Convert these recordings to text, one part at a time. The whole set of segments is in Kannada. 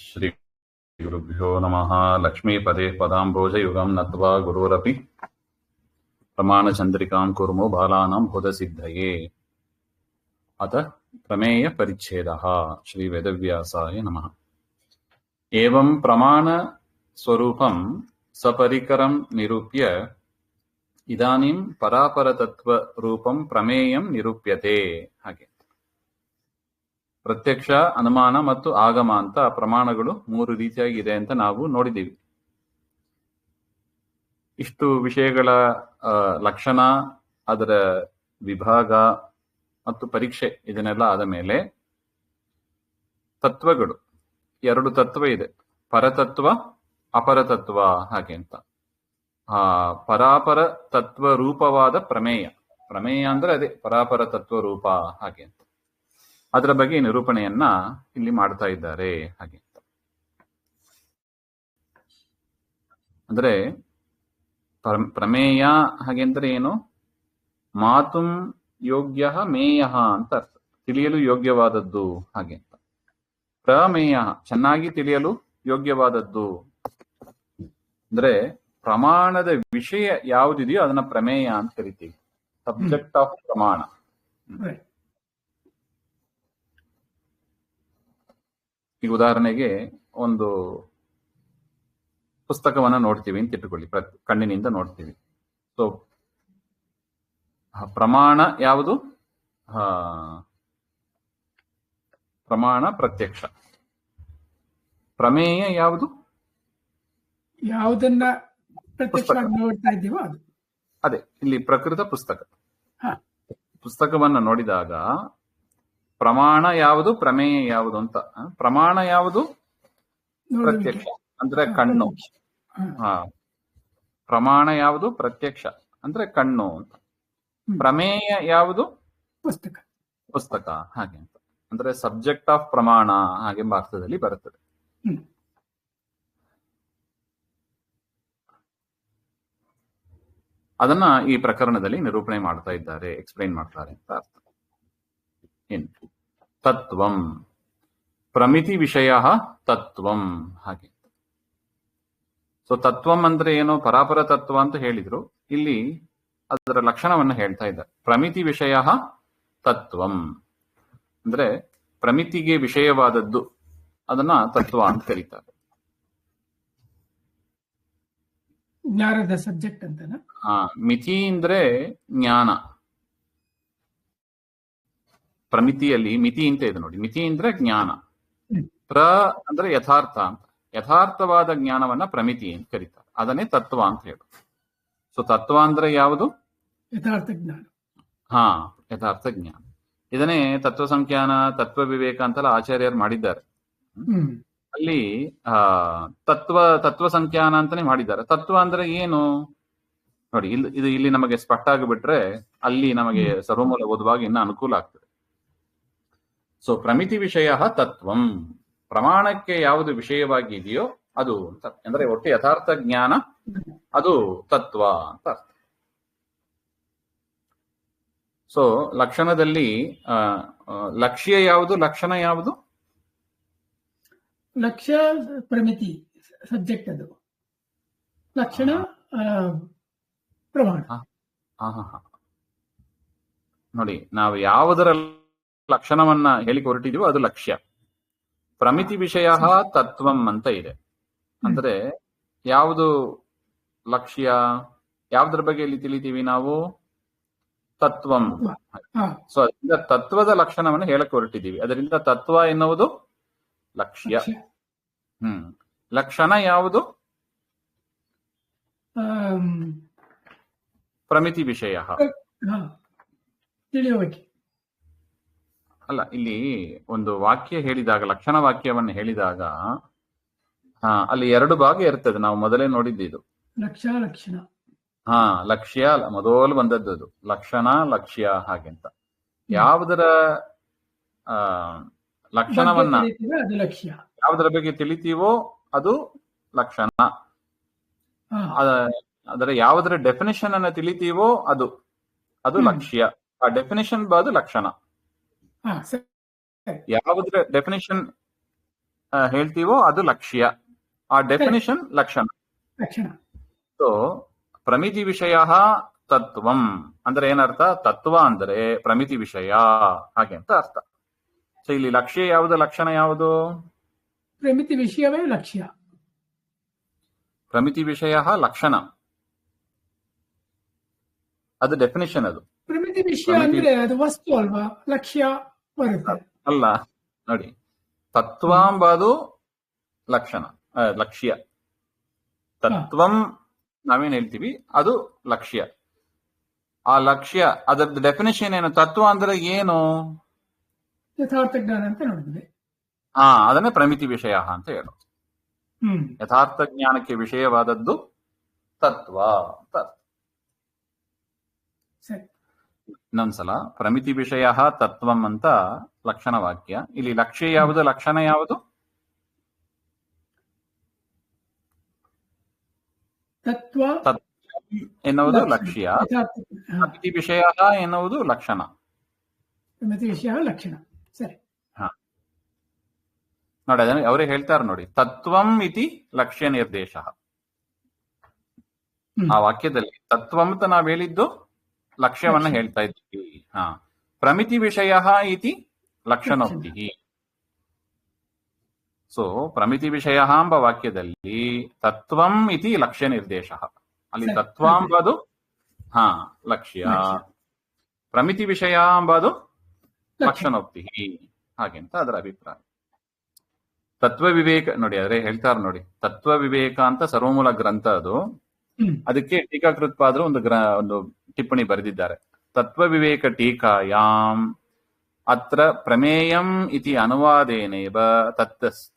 ಶ್ರೀ ಗುರುಭ್ಯೋ ನಮಃ. ಲಕ್ಷ್ಮೀಪದೇ ಪದಾಂಬೋಜಯುಗಂ ನತ್ವಾ ಗುರುರಪಿ ಪ್ರಮಾಣಚಂದ್ರಿಕಾಂ ಕುರ್ಮು ಬಾಲಾನಾಂ ಬೋಧಸಿದ್ಧಯೇ. ಅತ ಪ್ರಮೇಯ ಪರಿಚ್ಛೇದಃ. ಶ್ರೀ ವೇದವ್ಯಾಸಾಯ ನಮಃ. ಏವಂ ಪ್ರಮಾಣ ಸ್ವರೂಪಂ ಸಪರಿಕರಂ ನಿರೂಪ್ಯ ಇದಾನಿಂ ಪರಾಪರತತ್ವ ರೂಪಂ ಪ್ರಮೇಯಂ ನಿರೂಪ್ಯತೆ. ಹಾಗೆ ಪ್ರತ್ಯಕ್ಷ, ಅನುಮಾನ ಮತ್ತು ಆಗಮ ಅಂತ ಪ್ರಮಾಣಗಳು ಮೂರು ರೀತಿಯಾಗಿದೆ ಅಂತ ನಾವು ನೋಡಿದ್ದೀವಿ. ಇಷ್ಟು ವಿಷಯಗಳ ಲಕ್ಷಣ, ಅದರ ವಿಭಾಗ ಮತ್ತು ಪರೀಕ್ಷೆ ಇದನ್ನೆಲ್ಲ ಆದ ಮೇಲೆ ತತ್ವಗಳು, ಎರಡು ತತ್ವ ಇದೆ, ಪರತತ್ವ ಅಪರತತ್ವ ಹಾಗೆ ಅಂತ. ಪರಾಪರ ತತ್ವ ರೂಪವಾದ ಪ್ರಮೇಯ, ಪ್ರಮೇಯ ಅಂದ್ರೆ ಅದೇ ಪರಾಪರ ತತ್ವ ರೂಪ ಹಾಗೆ ಅಂತ. ಅದರ ಬಗ್ಗೆ ನಿರೂಪಣೆಯನ್ನ ಇಲ್ಲಿ ಮಾಡ್ತಾ ಇದ್ದಾರೆ ಹಾಗೆ ಅಂತ. ಅಂದ್ರೆ ಪ್ರಮೇಯ ಹಾಗೆ ಅಂದ್ರೆ ಏನು? ಮಾತುಂ ಯೋಗ್ಯ ಮೇಯ ಅಂತ ಅರ್ಥ, ತಿಳಿಯಲು ಯೋಗ್ಯವಾದದ್ದು ಹಾಗೆ ಅಂತ. ಪ್ರಮೇಯ ಚೆನ್ನಾಗಿ ತಿಳಿಯಲು ಯೋಗ್ಯವಾದದ್ದು ಅಂದ್ರೆ ಪ್ರಮಾಣದ ವಿಷಯ ಯಾವುದಿದೆಯೋ ಅದನ್ನ ಪ್ರಮೇಯ ಅಂತ ಕರಿತೀವಿ, ಸಬ್ಜೆಕ್ಟ್ ಆಫ್ ಪ್ರಮಾಣ. ಈಗ ಉದಾಹರಣೆಗೆ ಒಂದು ಪುಸ್ತಕವನ್ನ ನೋಡ್ತೀವಿ ಅಂತ ಇಟ್ಟುಕೊಳ್ಳಿ, ಕಣ್ಣಿನಿಂದ ನೋಡ್ತೀವಿ. ಸೊ ಪ್ರಮಾಣ ಯಾವುದು? ಪ್ರಮಾಣ ಪ್ರತ್ಯಕ್ಷ. ಪ್ರಮೇಯ ಯಾವುದು? ಯಾವುದನ್ನ ಪ್ರತ್ಯಕ್ಷವಾಗಿ ನೋಡ್ತಾ ಇದ್ದೀವೋ ಅದು. ಅದೇ ಇಲ್ಲಿ ಪ್ರಕೃತ ಪುಸ್ತಕ. ಪುಸ್ತಕವನ್ನ ನೋಡಿದಾಗ ಪ್ರಮಾಣ ಯಾವುದು, ಪ್ರಮೇಯ ಯಾವುದು ಅಂತ. ಪ್ರಮಾಣ ಯಾವುದು? ಪ್ರತ್ಯಕ್ಷ ಅಂದ್ರೆ ಕಣ್ಣು. ಪ್ರಮಾಣ ಯಾವುದು? ಪ್ರತ್ಯಕ್ಷ ಅಂದ್ರೆ ಕಣ್ಣು ಅಂತ. ಪ್ರಮೇಯ ಯಾವುದು? ಪುಸ್ತಕ. ಪುಸ್ತಕ ಹಾಗೆ ಅಂತ. ಅಂದ್ರೆ ಸಬ್ಜೆಕ್ಟ್ ಆಫ್ ಪ್ರಮಾಣ ಹಾಗೆಂಬ ಅರ್ಥದಲ್ಲಿ ಬರುತ್ತದೆ. ಅದನ್ನ ಈ ಪ್ರಕರಣದಲ್ಲಿ ನಿರೂಪಣೆ ಮಾಡ್ತಾ ಇದ್ದಾರೆ, ಎಕ್ಸ್ಪ್ಲೈನ್ ಮಾಡ್ತಾರೆ ಅಂತ ಅರ್ಥ. ಏನು? ತತ್ವಂ ಪ್ರಮಿತಿ ವಿಷಯ ತತ್ವಂ ಹಾಗೆ. ಸೊ ತತ್ವಂ ಅಂದ್ರೆ ಏನು? ಪರಾಪರ ತತ್ವ ಅಂತ ಹೇಳಿದ್ರು. ಇಲ್ಲಿ ಅದರ ಲಕ್ಷಣವನ್ನ ಹೇಳ್ತಾ ಇದ್ದಾರೆ. ಪ್ರಮಿತಿ ವಿಷಯ ತತ್ವಂ ಅಂದ್ರೆ ಪ್ರಮಿತಿಗೆ ವಿಷಯವಾದದ್ದು, ಅದನ್ನ ತತ್ವ ಅಂತ ಕರೀತಾರೆ. ಜ್ಞಾನದ ಸಬ್ಜೆಕ್ಟ್ ಅಂತನಾ? ಮಿತಿ ಅಂದ್ರೆ ಜ್ಞಾನ. ಪ್ರಮಿತಿಯಲ್ಲಿ ಮಿತಿ ಅಂತ ಇದೆ ನೋಡಿ. ಮಿತಿ ಅಂದ್ರೆ ಜ್ಞಾನ, ಪ್ರ ಅಂದ್ರೆ ಯಥಾರ್ಥ ಅಂತ. ಯಥಾರ್ಥವಾದ ಜ್ಞಾನವನ್ನ ಪ್ರಮಿತಿ ಅಂತ ಕರೀತಾರೆ, ಅದನ್ನೇ ತತ್ವ ಅಂತ ಹೇಳು. ಸೊ ತತ್ವ ಅಂದ್ರೆ ಯಾವುದು? ಯಥಾರ್ಥ ಜ್ಞಾನ. ಯಥಾರ್ಥ ಜ್ಞಾನ. ಇದನ್ನೇ ತತ್ವ ಸಂಖ್ಯಾನ, ತತ್ವ ವಿವೇಕ ಅಂತೆಲ್ಲ ಆಚಾರ್ಯರು ಮಾಡಿದ್ದಾರೆ. ಅಲ್ಲಿ ತತ್ವ ಸಂಖ್ಯಾನ ಅಂತಾನೆ ಮಾಡಿದ್ದಾರೆ. ತತ್ವ ಅಂದ್ರೆ ಏನು ನೋಡಿ, ಇಲ್ಲಿ ನಮಗೆ ಸ್ಪಷ್ಟ ಆಗಿಬಿಟ್ರೆ ಅಲ್ಲಿ ನಮಗೆ ಸರ್ವಮೂಲ ಓದುವಾಗ ಇನ್ನ ಅನುಕೂಲ ಆಗ್ತದೆ. ಸೊ ಪ್ರಮಿತಿ ವಿಷಯ ತತ್ವಂ, ಪ್ರಮಾಣಕ್ಕೆ ಯಾವುದು ವಿಷಯವಾಗಿದೆಯೋ ಅದು ಅಂದ್ರೆ ಒಟ್ಟು ಯಥಾರ್ಥ ಜ್ಞಾನ, ಅದು ತತ್ವ ಅಂತ ಅರ್ಥ. ಸೊ ಲಕ್ಷಣದಲ್ಲಿ ಲಕ್ಷ್ಯ ಯಾವುದು, ಲಕ್ಷಣ ಯಾವುದು? ಲಕ್ಷ್ಯ ಪ್ರಮಿತಿ ಸಬ್ಜೆಕ್ಟ್, ಅದು ಲಕ್ಷಣ ಪ್ರಮಾಣ. ನೋಡಿ, ನಾವು ಯಾವುದರ ಲಕ್ಷಣವನ್ನ ಹೇಳಿ ಹೊರಟಿದೀವೋ ಅದು ಲಕ್ಷ್ಯ. ಪ್ರಮಿತಿ ವಿಷಯ ತತ್ವಂ ಅಂತ ಇದೆ. ಅಂದ್ರೆ ಯಾವುದು ಲಕ್ಷ್ಯ? ಯಾವುದರ ಬಗ್ಗೆ ಇಲ್ಲಿ ತಿಳಿತೀವಿ ನಾವು? ತತ್ವಂ. ಸೊ ಅದರಿಂದ ತತ್ವದ ಲಕ್ಷಣವನ್ನು ಹೇಳಕ್ ಹೊರಟಿದ್ದೀವಿ. ಅದರಿಂದ ತತ್ವ ಎನ್ನುವುದು ಲಕ್ಷ್ಯ. ಲಕ್ಷಣ ಯಾವುದು? ಪ್ರಮಿತಿ ವಿಷಯ. ಅಲ್ಲ, ಇಲ್ಲಿ ಒಂದು ವಾಕ್ಯ ಹೇಳಿದಾಗ, ಲಕ್ಷಣ ವಾಕ್ಯವನ್ನು ಹೇಳಿದಾಗ ಅಲ್ಲಿ ಎರಡು ಭಾಗ ಇರ್ತದೆ. ನಾವು ಮೊದಲೇ ನೋಡಿದ್ದು ಲಕ್ಷ್ಯ ಲಕ್ಷಣ. ಲಕ್ಷ್ಯ ಮೊದಲು ಬಂದದ್ದು, ಲಕ್ಷಣ ಲಕ್ಷ್ಯ ಹಾಗೆಂತ. ಯಾವುದರ ಲಕ್ಷಣವನ್ನ, ಯಾವುದರ ಬಗ್ಗೆ ತಿಳಿತೀವೋ ಅದು ಲಕ್ಷಣ. ಅದರ ಯಾವುದರ ಡೆಫಿನೇಷನ್ ಅನ್ನ ತಿಳಿತೀವೋ ಅದು ಲಕ್ಷ್ಯ. ಆ ಡೆಫಿನೇಷನ್ ಬಾದು ಲಕ್ಷಣ. ಯಾವುದರ ಡೆಫಿನೇಷನ್ ಹೇಳ್ತೀವೋ ಅದು ಲಕ್ಷ್ಯ. ಆ ಡೆಫಿನಿಷನ್ ಲಕ್ಷಣ. ಲಕ್ಷಣ. ಸೊ ಪ್ರಮಿತಿ ವಿಷಯ ತತ್ವಂ ಅಂದ್ರೆ ಏನರ್ಥ? ತತ್ವ ಅಂದ್ರೆ ಪ್ರಮಿತಿ ವಿಷಯ, ಹಾಗೆ ಅಂತ ಅರ್ಥ. ಸೊ ಇಲ್ಲಿ ಲಕ್ಷ್ಯ ಯಾವುದು, ಲಕ್ಷಣ ಯಾವುದು? ಪ್ರಮಿತಿ ವಿಷಯವೇ ಲಕ್ಷ್ಯ. ಪ್ರಮಿತಿ ವಿಷಯ ಲಕ್ಷಣ, ಅದು ಡೆಫಿನಿಷನ್. ಅದು ಪ್ರಮಿತಿ ವಿಷಯ ಅಂದ್ರೆ ಅದು ವಸ್ತು ಅಲ್ವಾ, ಲಕ್ಷ್ಯ ಬರುತ್ತೆ ಅಲ್ಲ. ನೋಡಿ, ತತ್ವ ಎಂಬುದು ಲಕ್ಷಣ, ಲಕ್ಷ್ಯ. ತತ್ವಂ ನಾವೇನ್ ಹೇಳ್ತೀವಿ ಅದು ಲಕ್ಷ್ಯ. ಆ ಲಕ್ಷ್ಯ ಅದರ ಡೆಫಿನೇಷನ್ ಏನು? ತತ್ವ ಅಂದ್ರೆ ಏನು? ಯಥಾರ್ಥ ಜ್ಞಾನ ಅಂತ ನೋಡಿದ್ವಿ. ಅದನ್ನೇ ಪ್ರಮಿತಿ ವಿಷಯ ಅಂತ ಹೇಳೋದು. ಯಥಾರ್ಥ ಜ್ಞಾನಕ್ಕೆ ವಿಷಯವಾದದ್ದು ತತ್ವ ಅಂತ. ಇನ್ನೊಂದ್ಸಲ, ಪ್ರಮಿತಿ ವಿಷಯ ತತ್ವಂ ಅಂತ ಲಕ್ಷಣ ವಾಕ್ಯ. ಇಲ್ಲಿ ಲಕ್ಷ್ಯ ಯಾವುದು, ಲಕ್ಷಣ ಯಾವುದು? ತತ್ವ ಎನ್ನುವುದು ಲಕ್ಷ್ಯ, ಪ್ರಮಿತಿ ವಿಷಯ ಎನ್ನುವುದು ಲಕ್ಷಣ. ಪ್ರಮಿತಿ ವಿಷಯ ಲಕ್ಷಣ. ಸರಿ. ನೋಡಿ, ಅದನ್ನು ಅವರೇ ಹೇಳ್ತಾರೆ ನೋಡಿ, ತತ್ವಂ ಇತಿ ಲಕ್ಷ್ಯ ನಿರ್ದೇಶ. ಆ ವಾಕ್ಯದಲ್ಲಿ ತತ್ವಂ ಅಂತ ನಾವ್ ಹೇಳಿದ್ದು ಲಕ್ಷ್ಯವನ್ನ ಹೇಳ್ತಾ ಇದ್ದೀವಿ. ಪ್ರಮಿತಿ ವಿಷಯ ಇತಿ ಲಕ್ಷಣೋಕ್ತಿ. ಸೊ ಪ್ರಮಿತಿ ವಿಷಯ ಎಂಬ ವಾಕ್ಯದಲ್ಲಿ ತತ್ವಂ ಇತಿ ಲಕ್ಷ್ಯ ನಿರ್ದೇಶ. ಅಲ್ಲಿ ತತ್ವ ಎಂಬುದು ಲಕ್ಷ್ಯ, ಪ್ರಮಿತಿ ವಿಷಯ ಎಂಬುದು ಲಕ್ಷಣೋಕ್ತಿ, ಹಾಗೆಂತ ಅದರ ಅಭಿಪ್ರಾಯ. ತತ್ವ ವಿವೇಕ ನೋಡಿ, ಅದೇ ಹೇಳ್ತಾರೆ ನೋಡಿ, ತತ್ವ ವಿವೇಕ ಅಂತ ಸರ್ವಮೂಲ ಗ್ರಂಥ ಅದು. ಅದಕ್ಕೆ ಟೀಕಾಕೃತ್ಪಾದರು ಒಂದು ಟಿಪ್ಪಣಿ ಬರೆದಿದ್ದಾರೆ. ತತ್ವ ವಿವೇಕ ಟೀಕಾಯಾಂ ಅತ್ರ ಪ್ರಮೇಯಂ ಇತಿ ಅನುವಾದೇನೇವ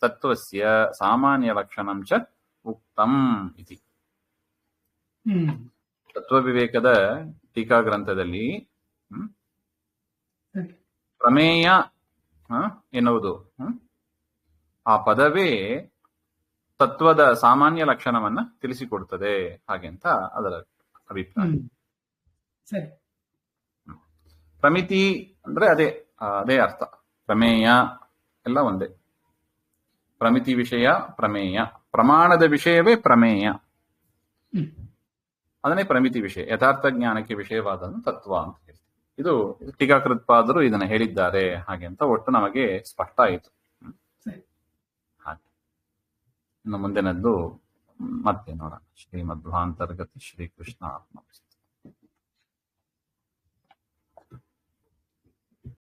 ತತ್ವಸ್ಯ ಸಾಮಾನ್ಯ ಲಕ್ಷಣಂ ಚ ಉಕ್ತಂ ಇತಿ. ತತ್ವ ವಿವೇಕದ ಟೀಕಾ ಗ್ರಂಥದಲ್ಲಿ ಪ್ರಮೇಯ ಎನ್ನುವುದು ಆ ಪದವೇ ತತ್ವದ ಸಾಮಾನ್ಯ ಲಕ್ಷಣವನ್ನ ತಿಳಿಸಿಕೊಡುತ್ತದೆ, ಹಾಗೆಂತ ಅದರ ಅಭಿಪ್ರಾಯ. ಪ್ರಮಿತಿ ಅಂದ್ರೆ ಅದೇ ಅರ್ಥ. ಪ್ರಮೇಯ ಎಲ್ಲ ಒಂದೇ. ಪ್ರಮಿತಿ ವಿಷಯ ಪ್ರಮೇಯ, ಪ್ರಮಾಣದ ವಿಷಯವೇ ಪ್ರಮೇಯ, ಅದನ್ನೇ ಪ್ರಮಿತಿ ವಿಷಯ. ಯಥಾರ್ಥ ಜ್ಞಾನಕ್ಕೆ ವಿಷಯವಾದ ತತ್ವ ಅಂತ ಹೇಳ್ತೀವಿ. ಇದು ಟೀಕಾಕೃತ್ಪಾದರು ಇದನ್ನ ಹೇಳಿದ್ದಾರೆ, ಹಾಗೆ ಅಂತ ಒಟ್ಟು ನಮಗೆ ಸ್ಪಷ್ಟ ಆಯಿತು. ಹಾಗೆ ಇನ್ನು ಮುಂದಿನದ್ದು ಮತ್ತೆ ನೋಡೋಣ. ಶ್ರೀಮಧ್ವಾಂತರ್ಗತ ಶ್ರೀಕೃಷ್ಣ ಆತ್ಮ.